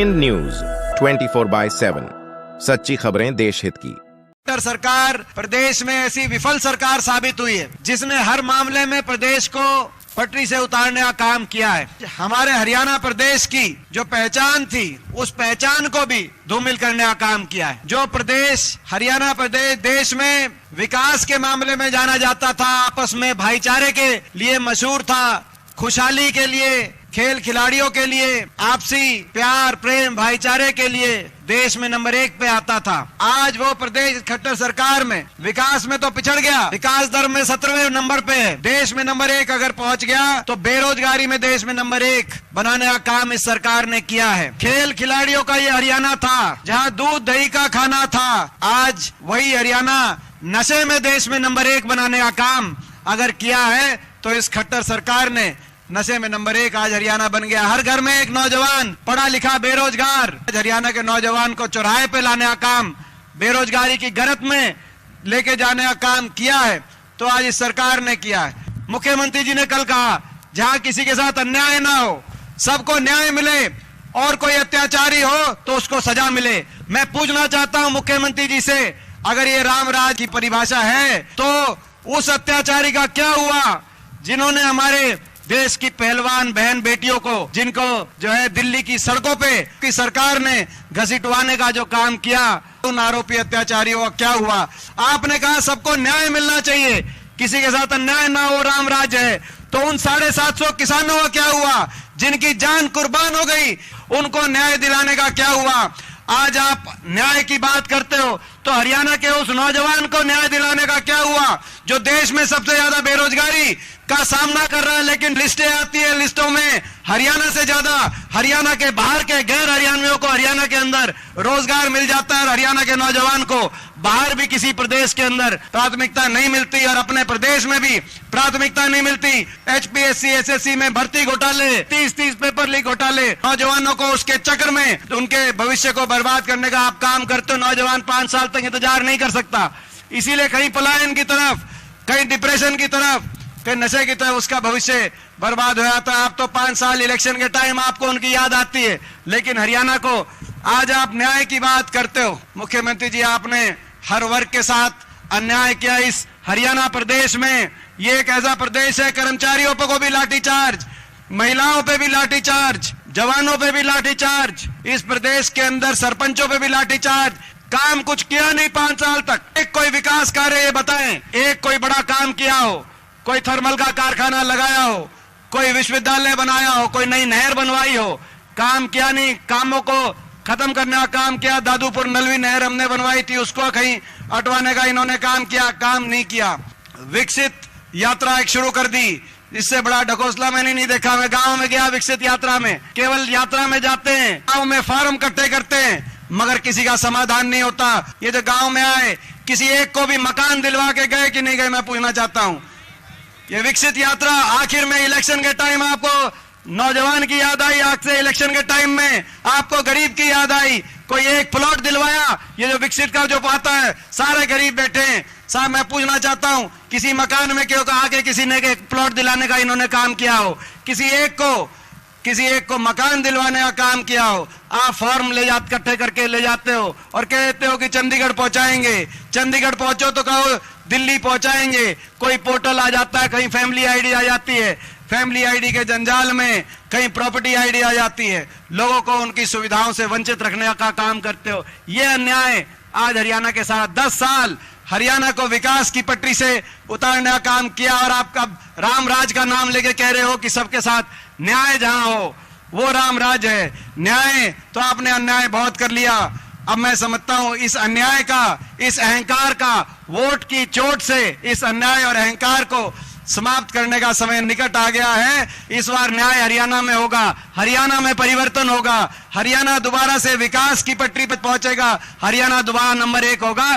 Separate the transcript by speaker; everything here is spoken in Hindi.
Speaker 1: इंड न्यूज 24/7 सच्ची खबरें देश हित की।
Speaker 2: सरकार प्रदेश में ऐसी विफल सरकार साबित हुई है जिसने हर मामले में प्रदेश को पटरी से उतारने का काम किया है। हमारे हरियाणा प्रदेश की जो पहचान थी उस पहचान को भी धूमिल करने का काम किया है। जो प्रदेश हरियाणा प्रदेश देश में विकास के मामले में जाना जाता था, आपस में भाईचारे के लिए मशहूर था, खुशहाली के लिए, खेल खिलाड़ियों के लिए, आपसी प्यार प्रेम भाईचारे के लिए देश में नंबर 1 पे आता था। आज वो प्रदेश खट्टर सरकार में विकास में तो पिछड़ गया, विकास दर में 17वें नंबर पे है। देश में नंबर 1 अगर पहुंच गया तो बेरोजगारी में देश में नंबर 1 बनाने का काम इस सरकार ने किया है। खेल खिलाड़ियों का ये हरियाणा था जहाँ दूध दही का खाना था, आज वही हरियाणा नशे में देश में नंबर 1 बनाने का काम अगर किया है तो इस खट्टर सरकार ने नशे में नंबर 1 आज हरियाणा बन गया। हर घर में एक नौजवान पढ़ा लिखा बेरोजगार, हरियाणा के नौजवान को चौराहे पे लाने का काम, बेरोजगारी की गिरफ्त में लेके जाने का काम किया है तो आज इस सरकार ने किया है। मुख्यमंत्री जी ने कल कहा जहां किसी के साथ अन्याय ना हो, सबको न्याय मिले और कोई अत्याचारी हो तो उसको सजा मिले। मैं पूछना चाहता हूं मुख्यमंत्री जी से, अगर ये राम राज की परिभाषा है तो उस अत्याचारी का क्या हुआ जिन्होंने हमारे देश की पहलवान बहन बेटियों को, जिनको जो है दिल्ली की सड़कों पे की सरकार ने घसीटवाने का जो काम किया, उन आरोपी अत्याचारियों का क्या हुआ? आपने कहा सबको न्याय मिलना चाहिए, किसी के साथ अन्याय ना हो, राम राज है, तो उन 750 किसानों का क्या हुआ जिनकी जान कुर्बान हो गई, उनको न्याय दिलाने का क्या हुआ? आज आप न्याय की बात करते हो तो हरियाणा के उस नौजवान को न्याय दिलाने का क्या हुआ जो देश में सबसे ज्यादा बेरोजगारी का सामना कर रहा है, लेकिन लिस्टें आती है, लिस्टों में हरियाणा से ज्यादा हरियाणा के बाहर के गैर हरियाणवियों को हरियाणा के अंदर रोजगार मिल जाता है और हरियाणा के नौजवान को बाहर भी किसी प्रदेश के अंदर प्राथमिकता नहीं मिलती और अपने प्रदेश में भी प्राथमिकता नहीं मिलती। HPSC SSC में भर्ती घोटाले, 30 पेपर लीक घोटाले, नौजवानों को उसके चक्कर में उनके भविष्य को बर्बाद करने का आप काम करते हो। नौजवान 5 साल तक इंतजार नहीं कर सकता, इसीलिए कहीं पलायन की तरफ, कहीं डिप्रेशन की तरफ, कहीं नशे की तरफ उसका भविष्य बर्बाद हो जाता है। आप तो 5 साल इलेक्शन के टाइम आपको उनकी याद आती है, लेकिन हरियाणा को आज आप न्याय की बात करते हो। मुख्यमंत्री जी, आपने हर वर्ग के साथ अन्याय किया इस हरियाणा प्रदेश में। ये एक ऐसा प्रदेश है, कर्मचारियों पर को भी लाठीचार्ज, महिलाओं पे भी लाठीचार्ज, जवानों पे भी लाठीचार्ज, इस प्रदेश के अंदर सरपंचों पे भी लाठीचार्ज। काम कुछ किया नहीं 5 साल तक। एक कोई विकास कार्य ये बताएं, एक कोई बड़ा काम किया हो, कोई थर्मल का कारखाना लगाया हो, कोई विश्वविद्यालय बनाया हो, कोई नई नहर बनवाई हो, काम किया नहीं। कामों को खत्म करने का काम किया, दादूपुर नलवी नहर हमने बनवाई थी, उसको कहीं अटवाने का इन्होंने काम किया, काम नहीं किया। विकसित यात्रा एक शुरू कर दी, इससे बड़ा ढकोसला मैंने नहीं देखा। मैं गांव में गया विकसित यात्रा में, केवल यात्रा में जाते हैं, गांव में फार्म इकट्ठे करते हैं, मगर किसी का समाधान नहीं होता। ये जो गांव में आए, किसी एक को भी मकान दिलवा के गए कि नहीं गए, मैं पूछना चाहता हूं। ये विकसित यात्रा आखिर में इलेक्शन के टाइम आपको नौजवान की याद आई, आग से इलेक्शन के टाइम में आपको गरीब की याद आई, कोई एक प्लॉट दिलवाया। ये जो विकसित का जो आता है, सारे गरीब बैठे हैं। साहब मैं पूछना चाहता हूं, किसी मकान में क्यों आके किसी ने एक प्लॉट दिलाने का इन्होंने काम किया हो, किसी एक को मकान दिलवाने का काम किया हो? आप फॉर्म ले जाते, इकट्ठे करके ले जाते हो और कहते हो कि चंडीगढ़ पहुंचाएंगे। चंडीगढ़ पहुंचो तो कहो दिल्ली पहुंचाएंगे। कोई पोर्टल आ जाता है, कहीं फैमिली आईडी आ जाती है, फैमिली आईडी के जंजाल में कहीं प्रॉपर्टी आईडी आ जाती है, लोगों को उनकी सुविधाओं से वंचित रखने का काम करते हो। ये अन्याय आज हरियाणा के साथ 10 साल हरियाणा को विकास की पटरी से उतारने का काम किया और आपका राम राज का नाम लेके कह रहे हो कि सबके साथ न्याय जहां हो वो राम राज है। न्याय तो आपने अन्याय बहुत कर लिया। अब मैं समझता हूं इस अन्याय का, इस अहंकार का, वोट की चोट से इस अन्याय और अहंकार को समाप्त करने का समय निकट आ गया है। इस बार न्याय हरियाणा में होगा, हरियाणा में परिवर्तन होगा, हरियाणा दोबारा से विकास की पटरी पर पहुंचेगा, हरियाणा दोबारा नंबर 1 होगा।